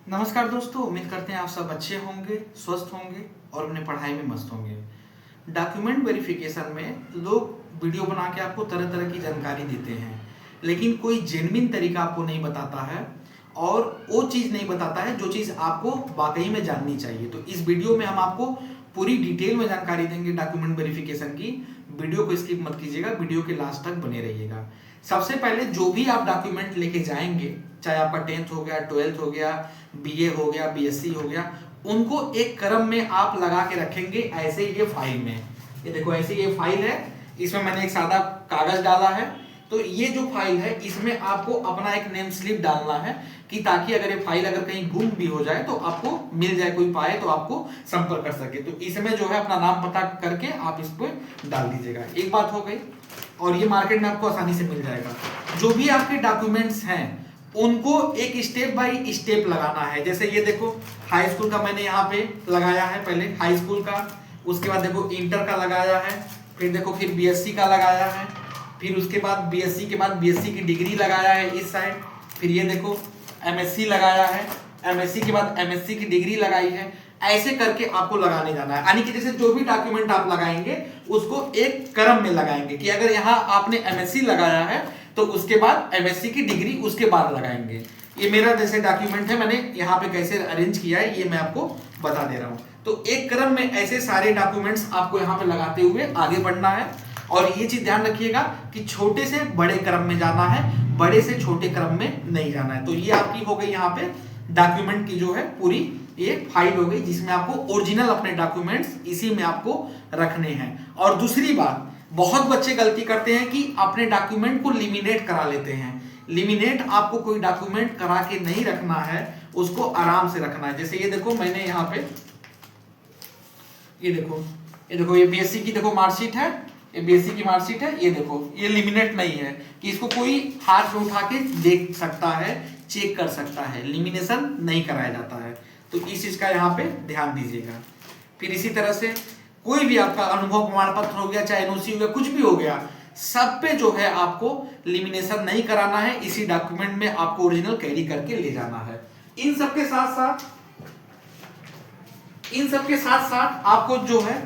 नमस्कार दोस्तों, उम्मीद करते हैं आप सब अच्छे होंगे, स्वस्थ होंगे और अपने पढ़ाई में मस्त होंगे। डॉक्यूमेंट वेरिफिकेशन में लोग वीडियो बना के आपको तरह तरह की जानकारी देते हैं, लेकिन कोई जेन्युइन तरीका आपको नहीं बताता है और वो चीज़ नहीं बताता है जो चीज़ आपको वाकई में जाननी चाहिए। तो इस वीडियो में हम आपको पूरी डिटेल में जानकारी देंगे डॉक्यूमेंट वेरिफिकेशन की। वीडियो को स्किप मत कीजिएगा, वीडियो के लास्ट तक बने रहिएगा। सबसे पहले जो भी आप डॉक्यूमेंट लेके जाएंगे, चाहे आपका 10th हो गया, 12th हो गया, बीए हो गया, बीएससी हो गया, उनको एक क्रम में आप लगा के रखेंगे ऐसे ये फाइल में। ये देखो ऐसे ये फाइल है, इसमें मैंने एक सादा कागज डाला है। तो ये जो फाइल है इसमें आपको अपना एक नेम स्लिप डालना है कि ताकि अगर ये फाइल अगर कहीं गुम भी हो जाए तो आपको मिल जाए, कोई पाए तो आपको संपर्क कर सके। तो इसमें जो है अपना नाम पता करके आप इस पे डाल दीजिएगा। एक बात हो गई, और ये मार्केट में आपको आसानी से मिल जाएगा। जो भी आपके डॉक्यूमेंट्स हैं उनको एक स्टेप बाय स्टेप लगाना है। जैसे ये देखो हाई स्कूल का मैंने यहाँ पे लगाया है, पहले हाई स्कूल का, उसके बाद देखो इंटर का लगाया है, फिर देखो फिर बीएससी का लगाया है, फिर उसके बाद बीएससी के बाद बीएससी की डिग्री लगाया है इस साइड, फिर ये देखो एमएससी लगाया है, एमएससी के बाद एमएससी की डिग्री लगाई है। ऐसे करके आपको लगाने जाना है, यानी कि जैसे जो भी डॉक्यूमेंट आप लगाएंगे उसको एक क्रम में लगाएंगे कि अगर यहाँ आपने एमएससी लगाया है तो उसके बाद एमएससी की डिग्री उसके बाद लगाएंगे। ये मेरा जैसे डॉक्यूमेंट है, मैंने यहाँ पे कैसे अरेंज किया है ये मैं आपको बता दे रहा हूँ। तो एक क्रम में ऐसे सारे डॉक्यूमेंट्स आपको यहाँ पे लगाते हुए आगे बढ़ना है। और ये चीज ध्यान रखिएगा कि छोटे से बड़े क्रम में जाना है, बड़े से छोटे क्रम में नहीं जाना है। तो ये आपकी हो गई यहाँ पे डॉक्यूमेंट की जो है पूरी ये फाइल हो गई, जिसमें आपको ओरिजिनल अपने डॉक्यूमेंट्स इसी में आपको रखने हैं। और दूसरी बात, बहुत बच्चे गलती करते हैं कि अपने डॉक्यूमेंट को लिमिनेट करा लेते हैं। लिमिनेट आपको कोई डॉक्यूमेंट करा के नहीं रखना है, उसको आराम से रखना है। जैसे ये देखो मैंने यहाँ पे ये देखो ये बीएससी की देखो मार्कशीट है, ये बीएससी की मार्कशीट है। ये देखो ये लिमिनेट नहीं है कि इसको कोई हाथ में उठा के देख सकता है, चेक कर सकता है, लिमिनेशन नहीं कराया जाता है। तो इस चीज का यहाँ पे ध्यान दीजिएगा। फिर इसी तरह से कोई भी आपका अनुभव प्रमाण पत्र हो गया, चाहे एनओसी हो गया, कुछ भी हो गया, सब पे जो है आपको लिमिनेशन नहीं कराना है। इसी डॉक्यूमेंट में आपको ओरिजिनल कैरी करके ले जाना है। इन सबके साथ साथ आपको जो है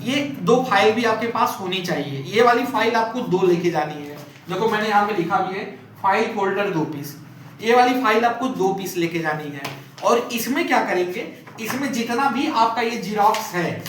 ये दो फाइल भी आपके पास होनी चाहिए। ये वाली फाइल आपको दो लेके जानी है। देखो मैंने यहाँ पे लिखा भी है फाइल फोल्डर 2 पीस। ये वाली फाइल आपको 2 पीस लेके जानी है। और इसमें क्या करेंगे, इसमें जितना भी आपका ये जीरोक्स है,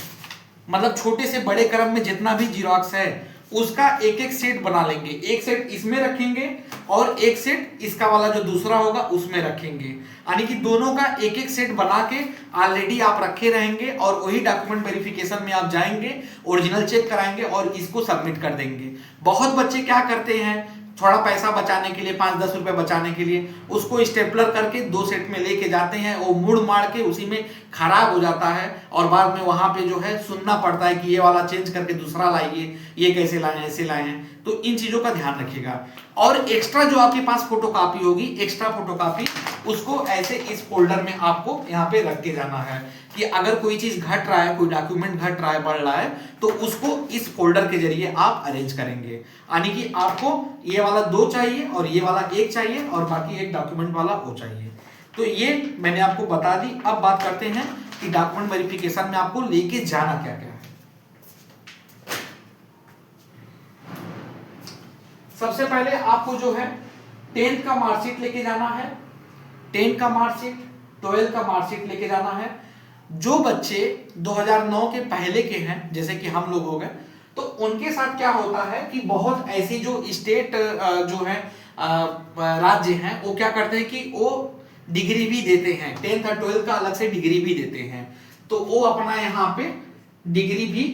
मतलब छोटे से बड़े क्रम में जितना भी जीरोक्स है उसका एक एक सेट बना लेंगे। एक सेट इसमें रखेंगे और एक सेट इसका वाला जो दूसरा होगा उसमें रखेंगे, यानी कि दोनों का एक एक सेट बना के ऑलरेडी आप रखे रहेंगे। और वही डॉक्यूमेंट वेरिफिकेशन में आप जाएंगे, ओरिजिनल चेक कराएंगे और इसको सबमिट कर देंगे। बहुत बच्चे क्या करते हैं, थोड़ा पैसा बचाने के लिए, 5-10 रुपए बचाने के लिए उसको स्टेपलर करके 2 सेट में लेके जाते हैं, वो मुड़ मार के उसी में खराब हो जाता है और बाद में वहां पे जो है सुनना पड़ता है कि ये वाला चेंज करके दूसरा लाइए, ये कैसे लाए हैं, ऐसे लाए हैं। तो इन चीजों का ध्यान रखिएगा। और एक्स्ट्रा जो आपके पास फोटोकॉपी होगी, एक्स्ट्रा फोटोकॉपी उसको ऐसे इस फोल्डर में आपको यहाँ पे रख के जाना है कि अगर कोई चीज घट रहा है, कोई डॉक्यूमेंट घट रहा है, बढ़ रहा है, तो उसको इस फोल्डर के जरिए आप अरेंज करेंगे। यानी कि आपको ये वाला 2 चाहिए और ये वाला 1 चाहिए और बाकी एक डॉक्यूमेंट वाला वो चाहिए। तो ये मैंने आपको बता दी। अब बात करते हैं कि डॉक्यूमेंट वेरिफिकेशन में आपको लेके जाना क्या क्या है। सबसे पहले आपको जो है 10th का मार्कशीट लेके जाना है, 10th का मार्कशीट, 12th का मार्कशीट लेके जाना है। जो बच्चे 2009 के पहले के हैं, जैसे कि हम लोग हो गए, तो उनके साथ क्या होता है कि बहुत ऐसी जो स्टेट जो है राज्य हैं, वो क्या करते हैं कि वो डिग्री भी देते हैं, 10th और 12th का अलग से डिग्री भी देते हैं। तो वो अपना यहाँ पे डिग्री भी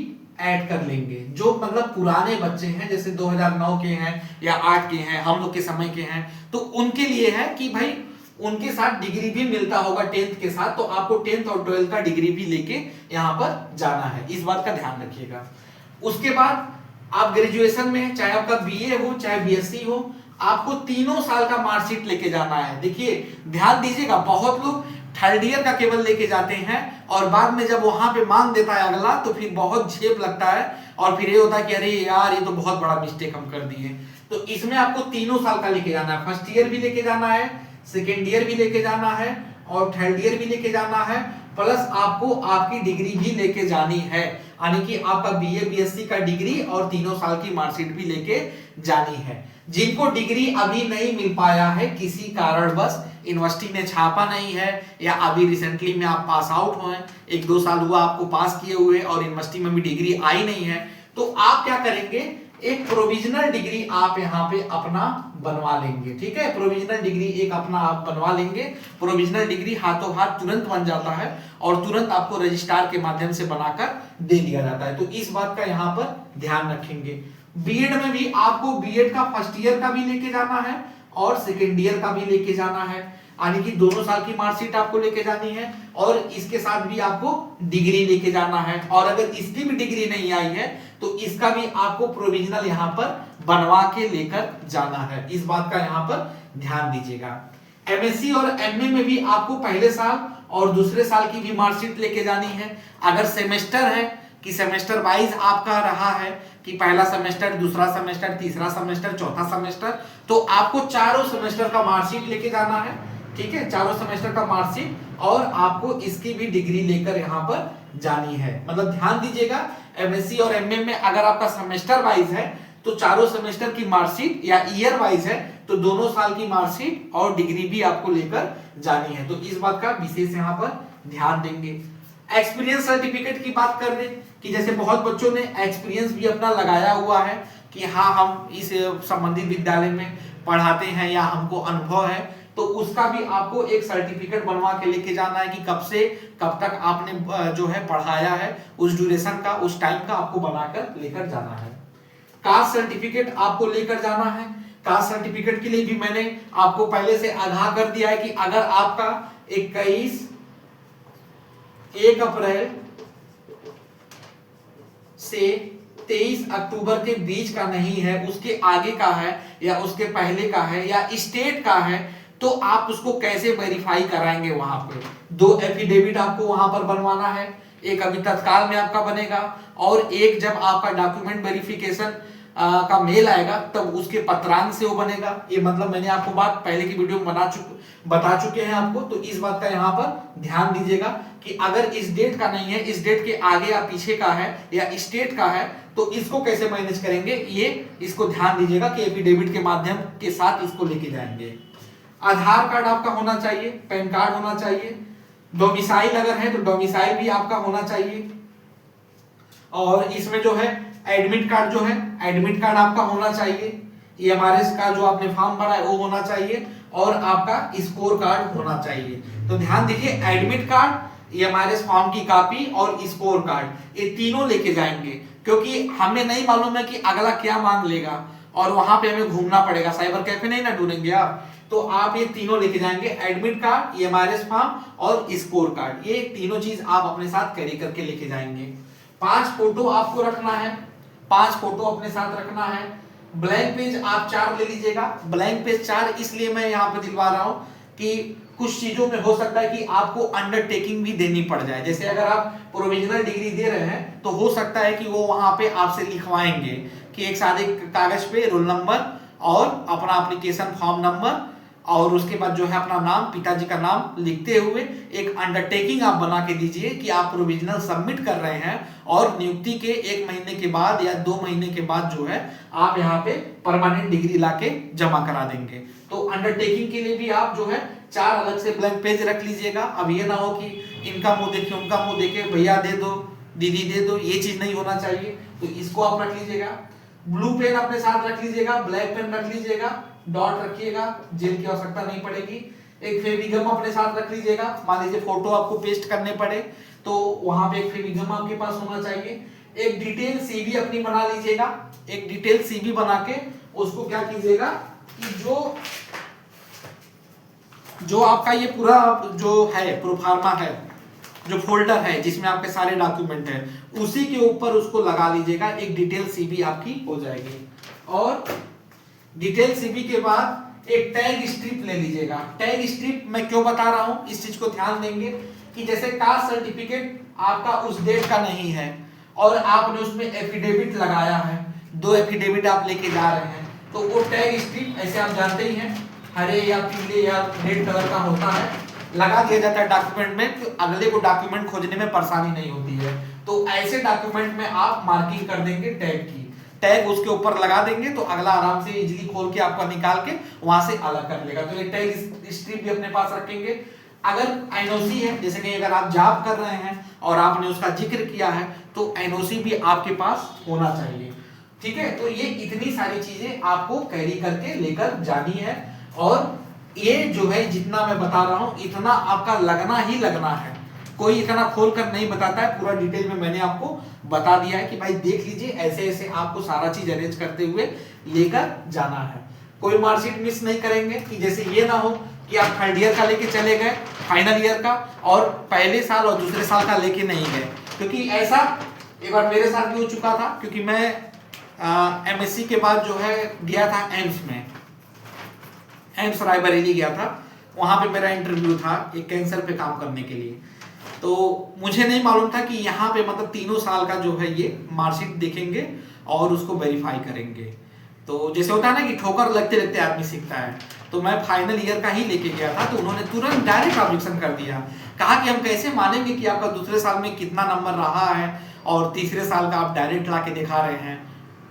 ऐड कर लेंगे। जो मतलब पुराने बच्चे हैं, जैसे 2009 के हैं या 8 के हैं, हम लोग के समय के हैं, तो उनके लिए है कि भाई उनके साथ डिग्री भी मिलता होगा 10th के साथ। तो आपको 10th और 12th का डिग्री भी लेके यहाँ पर जाना है, इस बात का ध्यान रखिएगा। उसके बाद आप ग्रेजुएशन में, चाहे आपका बीए हो चाहे बीएससी हो, आपको 3 साल का मार्कशीट लेके जाना है। देखिए ध्यान दीजिएगा, बहुत लोग 3rd ईयर का केवल लेके जाते हैं और बाद में जब वहां पे मांग देता है अगला तो फिर बहुत झेप लगता है और फिर ये होता है कि अरे यार ये तो बहुत बड़ा मिस्टेक हम कर दिए। तो इसमें आपको 3 साल का लेके जाना है। 1st ईयर भी लेके जाना है, 2nd ईयर भी लेके जाना है और थर्ड ईयर भी लेके जाना है, प्लस आपको आपकी डिग्री भी लेके जानी है, यानी कि आपका बीए बीएससी का डिग्री और 3 साल की मार्कशीट भी लेके जानी है। जिनको डिग्री अभी नहीं मिल पाया है किसी कारणवश, यूनिवर्सिटी ने छापा नहीं है, या अभी रिसेंटली में आप पास आउट हुए, 1-2 साल हुआ आपको पास किए हुए और यूनिवर्सिटी में भी डिग्री आई नहीं है, तो आप क्या करेंगे, एक प्रोविजनल डिग्री आप यहाँ पे अपना बनवा लेंगे। ठीक है, प्रोविजनल डिग्री एक अपना आप बनवा लेंगे। प्रोविजनल डिग्री हाथों हाथ तुरंत बन जाता है और तुरंत आपको रजिस्ट्रार के माध्यम से बनाकर दे दिया जाता है, तो इस बात का यहाँ पर ध्यान रखेंगे। बीएड में भी आपको बीएड का फर्स्ट ईयर का भी लेके जाना है और सेकेंड ईयर का भी लेके जाना है, यानी कि 2 साल की मार्कशीट आपको लेके जानी है और इसके साथ भी आपको डिग्री लेके जाना है। और अगर इसकी भी डिग्री नहीं आई है तो इसका भी आपको प्रोविजनल यहाँ पर बनवा के लेकर जाना है, इस बात का यहाँ पर ध्यान दीजिएगा। एमएससी और एमए में भी आपको पहले साल और दूसरे साल की भी मार्कशीट लेके जानी है। अगर सेमेस्टर है कि सेमेस्टर वाइज आपका रहा है कि पहला सेमेस्टर, दूसरा सेमेस्टर, तीसरा सेमेस्टर, चौथा सेमेस्टर, तो आपको चारों सेमेस्टर का मार्कशीट लेके जाना है। ठीक है, चारों सेमेस्टर का मार्कशीट और आपको इसकी भी डिग्री लेकर यहाँ पर जानी है। मतलब ध्यान दीजिएगा, एमएससी और एमए में अगर आपका सेमेस्टर वाइज है तो चारों सेमेस्टर की मार्कशीट, या ईयर वाइज है तो दोनों साल की मार्कशीट और डिग्री भी आपको लेकर जानी है, तो इस बात का विशेष यहाँ पर ध्यान देंगे। एक्सपीरियंस सर्टिफिकेट की बात कर रहे कि जैसे बहुत बच्चों ने एक्सपीरियंस भी अपना लगाया हुआ है कि हाँ हम इस संबंधित विद्यालय में पढ़ाते हैं या हमको अनुभव है, तो उसका भी आपको एक सर्टिफिकेट बनवा के लेके जाना है कि कब से कब तक आपने जो है पढ़ाया है, उस ड्यूरेशन का, उस टाइम का आपको बनाकर लेकर जाना है। कास्ट सर्टिफिकेट आपको लेकर जाना है। कास्ट सर्टिफिकेट के लिए भी मैंने आपको पहले से आगाह कर दिया है कि अगर आपका 1 अप्रैल से 23 अक्टूबर के बीच का नहीं है, उसके आगे का है या उसके पहले का है या स्टेट का है, तो आप उसको कैसे वेरीफाई कराएंगे। वहां पे 2 एफिडेविट आपको वहां पर बनवाना है, एक अभी तत्काल में आपका बनेगा और एक जब आपका डॉक्यूमेंट वेरिफिकेशन का मेल आएगा तब उसके पत्रांक से वो बनेगा। ये मतलब मैंने आपको बात पहले की वीडियो में बता चुके हैं आपको, तो इस बात का यहाँ पर ध्यान दीजिएगा कि अगर इस डेट का नहीं है, इस डेट के आगे या पीछे का है या स्टेट का है, तो इसको कैसे मैनेज करेंगे, ये इसको ध्यान दीजिएगा कि एफिडेविट के माध्यम के साथ इसको लेके जाएंगे। आधार कार्ड आपका होना चाहिए, पैन कार्ड होना चाहिए, डोमिसाइल अगर है तो डोमिसाइल भी आपका होना चाहिए, और इसमें जो है एडमिट कार्ड जो है, एडमिट कार्ड आपका होना चाहिए, ईएमआरएस का जो आपने फॉर्म भरा है वो होना चाहिए और आपका स्कोर कार्ड होना चाहिए। तो ध्यान दीजिए, एडमिट कार्ड, ईएमआरएस फॉर्म की कॉपी और स्कोर कार्ड, ये तीनों लेके जाएंगे, क्योंकि हमें नहीं मालूम है कि अगला क्या मांग लेगा और वहां पे हमें घूमना पड़ेगा, साइबर कैफे नहीं ना ढूंढेंगे आप, तो आप ये तीनों लेके जाएंगे, एडमिट कार्ड, ईएमआरएस फॉर्म और स्कोर कार्ड, ये तीनों चीज आप अपने साथ कैरी करके लेके जाएंगे। 5 फोटो आपको रखना है, 5 फोटो अपने साथ रखना है। ब्लैंक पेज आप 4 ले लीजिएगा। ब्लैंक पेज 4 इसलिए मैं यहाँ पे दिलवा रहा हूँ कि कुछ चीजों में हो सकता है कि आपको अंडरटेकिंग भी देनी पड़ जाए। जैसे अगर आप प्रोविजनल डिग्री दे रहे हैं तो हो सकता है कि वो वहां पे आपसे लिखवाएंगे कि एक सादे कागज पे रोल नंबर और अपना एप्लीकेशन फॉर्म नंबर और उसके बाद जो है अपना नाम, पिताजी का नाम लिखते हुए एक अंडरटेकिंग आप बना के दीजिए कि आप प्रोविजनल सबमिट कर रहे हैं और नियुक्ति के 1 महीने के बाद या 2 महीने के बाद जो है आप यहाँ पे परमानेंट डिग्री लाके जमा करा देंगे। तो अंडरटेकिंग के लिए भी आप जो है 4 अलग से ब्लैंक पेज रख लीजिएगा। अब ये ना हो कि इनका मुंह देखे उनका मुंह देखे, भैया दे दो, दीदी दे दो, ये चीज नहीं होना चाहिए, तो इसको आप रख लीजिएगा। ब्लू पेन अपने साथ रख लीजिएगा, ब्लैक पेन रख लीजिएगा, डॉट रखिएगा, जेल की आवश्यकता नहीं पड़ेगी। एक फेविगम अपने साथ रख लीजिएगा, मान लीजिए फोटो आपको पेस्ट करने पड़े तो वहां पे एक फेविगम आपके पास होना चाहिए। एक डिटेल सीवी अपनी बना लीजिएगा, एक डिटेल सीवी बना के उसको क्या कीजिएगा कि जो आपका ये पूरा जो है प्रोफार्मा है, जो फोल्डर है जिसमें आपके सारे डॉक्यूमेंट है, उसी के ऊपर उसको लगा लीजिएगा, एक डिटेल सीवी आपकी हो जाएगी। और डिटेल सीवी के बाद एक टैग स्ट्रिप ले लीजिएगा। टैग स्ट्रिप मैं क्यों बता रहा हूं, इस चीज को ध्यान देंगे कि जैसे कास्ट सर्टिफिकेट आपका उस डेट का नहीं है और आपने उसमें एफिडेविट लगाया है, 2 एफिडेविट आप लेके जा रहे हैं, तो वो टैग स्ट्रिप ऐसे आप जानते ही हैं, हरे या पीले या रेड कलर का होता है, लगा दिया जाता है डॉक्यूमेंट में, तो अगले को डॉक्यूमेंट खोजने में परेशानी नहीं होती है। तो ऐसे डॉक्यूमेंट में आप मार्किंग कर देंगे टैग की, टैग उसके ऊपर लगा देंगे तो अगला आराम से इजीली खोल के आपका निकाल के वहां से अलग कर लेगा। तो ये टैग स्ट्रिप भी अपने पास रखेंगे। अगर एनओसी है, जैसे कि अगर आप जॉब कर रहे हैं और आपने उसका जिक्र किया है तो एनओसी भी आपके पास होना चाहिए, ठीक है। तो ये इतनी सारी चीजें आपको कैरी करके लेकर जानी है, और ये जो है जितना मैं बता रहा हूं इतना आपका लगना ही लगना है, कोई इतना खोल कर नहीं बताता है, पूरा डिटेल में मैंने आपको बता दिया है कि भाई देख लीजिए ऐसे ऐसे आपको सारा चीज अरेंज करते हुए लेकर जाना है। कोई मार्कशीट मिस नहीं करेंगे कि जैसे ये ना हो कि आप थर्ड ईयर का लेके चले गए, फाइनल ईयर का, और पहले साल और दूसरे साल का लेके नहीं गए, क्योंकि ऐसा एक बार मेरे साथ भी हो चुका था। क्योंकि मैं एमएससी के बाद जो है गया था एम्स में, एम्स रायबरेली गया था, वहां पे मेरा इंटरव्यू था एक कैंसर पे काम करने के लिए। तो मुझे नहीं मालूम था कि यहाँ पे मतलब 3 साल का जो है ये मार्कशीट देखेंगे और उसको वेरीफाई करेंगे। तो जैसे होता है ना कि ठोकर लगते लगते आदमी सीखता है, तो मैं फाइनल ईयर का ही लेके गया था, तो उन्होंने तुरंत डायरेक्ट ऑब्जेक्शन कर दिया, कहा कि हम कैसे मानेंगे कि आपका दूसरे साल में कितना नंबर रहा है और तीसरे साल का आप डायरेक्ट ला के दिखा रहे हैं,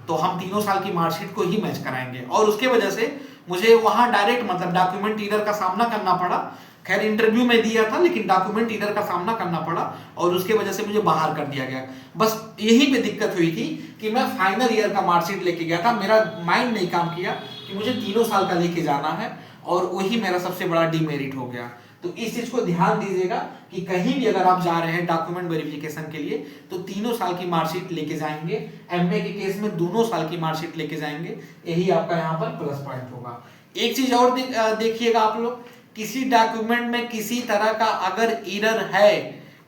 तो हम 3 साल की मार्कशीट को ही मैच कराएंगे। और उसके वजह से मुझे वहां डायरेक्ट मतलब डॉक्यूमेंट एरर का सामना करना पड़ा। खैर इंटरव्यू में दिया था लेकिन डॉक्यूमेंट एरर का सामना करना पड़ा और उसके वजह से मुझे बाहर कर दिया गया। बस यही पे दिक्कत हुई थी कि मैं फाइनल ईयर का मार्कशीट लेके गया था, मेरा माइंड नहीं काम किया कि मुझे 3 साल का लेके जाना है, और वही मेरा सबसे बड़ा डिमेरिट हो गया। तो इस चीज को ध्यान दीजिएगा कि कहीं भी अगर आप जा रहे हैं डॉक्यूमेंट वेरिफिकेशन के लिए तो 3 साल की मार्कशीट लेके जाएंगे। एमए के केस में 2 साल की मार्कशीट लेके जाएंगे, यही आपका यहाँ पर प्लस पॉइंट होगा। एक चीज और देखिएगा आप लोग, किसी डॉक्यूमेंट में किसी तरह का अगर एरर है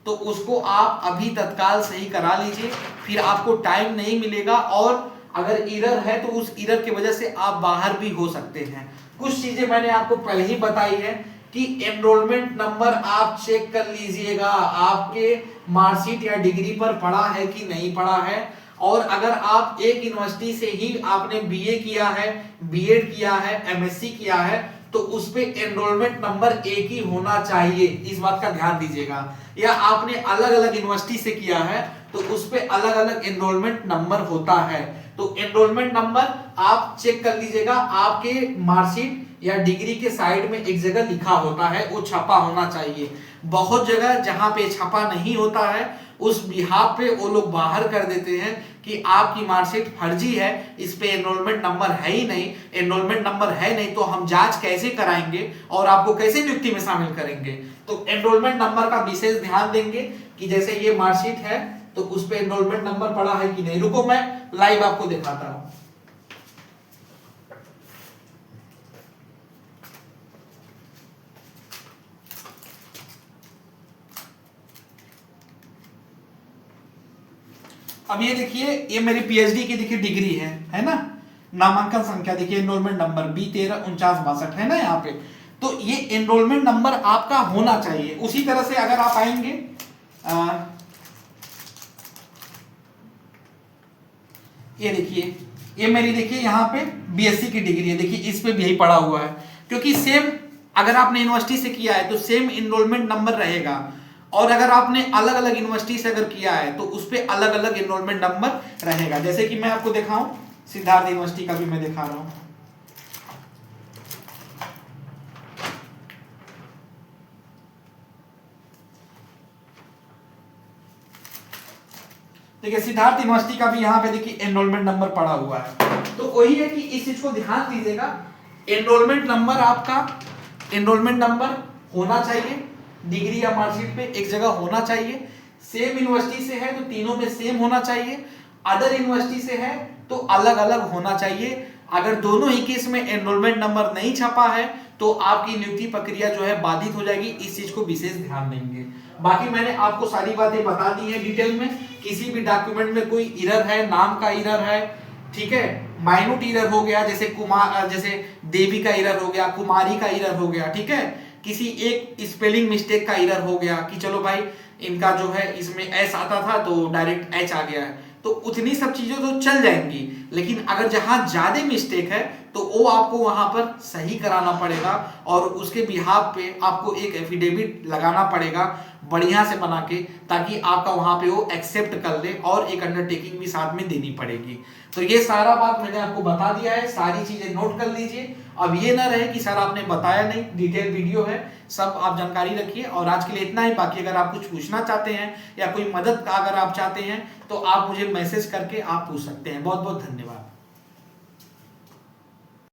तो उसको आप अभी तत्काल सही करा लीजिए, फिर आपको टाइम नहीं मिलेगा, और अगर एरर है तो उस एरर की वजह से आप बाहर भी हो सकते हैं। कुछ चीजें मैंने आपको पहले ही बताई है कि एनरोलमेंट नंबर आप चेक कर लीजिएगा, आपके मार्कशीट या डिग्री पर पड़ा है कि नहीं पड़ा है। और अगर आप एक यूनिवर्सिटी से ही आपने बीए किया है, बीएड किया है, एमएससी किया है, तो उस पे एनरोलमेंट नंबर एक ही होना चाहिए, इस बात का ध्यान दीजिएगा। या आपने अलग अलग यूनिवर्सिटी से किया है तो उस पे अलग अलग एनरोलमेंट नंबर होता है। तो एनरोलमेंट नंबर आप चेक कर लीजिएगा, आपके मार्कशीट या डिग्री के साइड में एक जगह लिखा होता है, वो छपा होना चाहिए। बहुत जगह जहां पे छपा नहीं होता है उस बिहाफ पे वो लोग बाहर कर देते हैं कि आपकी मार्कशीट फर्जी है, इस पे एनरोलमेंट नंबर है ही नहीं। एनरोलमेंट नंबर है नहीं तो हम जांच कैसे कराएंगे और आपको कैसे नियुक्ति में शामिल करेंगे। तो एनरोलमेंट नंबर का विशेष ध्यान देंगे कि जैसे ये मार्कशीट है तो उस पे एनरोलमेंट नंबर पड़ा है कि नहीं। रुको मैं लाइव आपको दिखाता हूं। अब ये देखिए, ये मेरी पीएचडी की देखिए डिग्री है ना, नामांकन संख्या देखिए एनरोलमेंट नंबर B134962 है ना यहाँ पे। तो ये एनरोलमेंट नंबर आपका होना चाहिए। उसी तरह से अगर आप आएंगे ये देखिए, ये मेरी देखिए यहाँ पे बीएससी की डिग्री है, देखिए इस पे भी यही पड़ा हुआ है, क्योंकि सेम अगर आपने यूनिवर्सिटी से किया है तो सेम एनरोलमेंट नंबर रहेगा, और अगर आपने अलग अलग यूनिवर्सिटी से अगर किया है तो उस पे अलग अलग एनरोलमेंट नंबर रहेगा। जैसे कि मैं आपको दिखाऊं, सिद्धार्थ यूनिवर्सिटी का भी मैं दिखा रहा हूं। देखिए सिद्धार्थ यूनिवर्सिटी का भी यहाँ पे देखिए एनरोलमेंट नंबर पड़ा हुआ है। तो वही है कि इस चीज को ध्यान दीजिएगा, एनरोलमेंट नंबर आपका एनरोलमेंट नंबर होना चाहिए, डिग्री या मार्कशीट पे एक जगह होना चाहिए। सेम यूनिवर्सिटी से है तो तीनों में सेम होना चाहिए, अदर यूनिवर्सिटी से है तो अलग अलग होना चाहिए। अगर दोनों ही केस में एनरोलमेंट नंबर नहीं छपा है तो आपकी नियुक्ति प्रक्रिया जो है बाधित हो जाएगी, इस चीज को विशेष ध्यान देंगे। बाकी मैंने आपको सारी बातें बता दी है डिटेल में। किसी भी डॉक्यूमेंट में कोई एरर है, नाम का एरर है, ठीक है, माइन्यूट एरर हो गया, जैसे जैसे देवी का एरर हो गया, कुमारी का एरर हो गया, ठीक है, किसी एक स्पेलिंग मिस्टेक का एरर हो गया कि चलो भाई इनका जो है इसमें एस आता था तो डायरेक्ट एच आ गया है, तो उतनी सब चीजें तो चल जाएंगी, लेकिन अगर जहां ज्यादा मिस्टेक है तो वो आपको वहां पर सही कराना पड़ेगा और उसके बिहाफ पे आपको एक एफिडेविट लगाना पड़ेगा बढ़िया से बना के, ताकि आपका वहां पे वो एक्सेप्ट कर ले और एक अंडरटेकिंग भी साथ में देनी पड़ेगी। तो ये सारा बात मैंने आपको बता दिया है, सारी चीजें नोट कर लीजिए। अब ये ना रहे कि सर आपने बताया नहीं, डिटेल वीडियो है, सब आप जानकारी रखिए। और आज के लिए इतना ही, बाकी अगर आप कुछ पूछना चाहते हैं या कोई मदद अगर आप चाहते हैं तो आप मुझे मैसेज करके आप पूछ सकते हैं। बहुत बहुत धन्यवाद।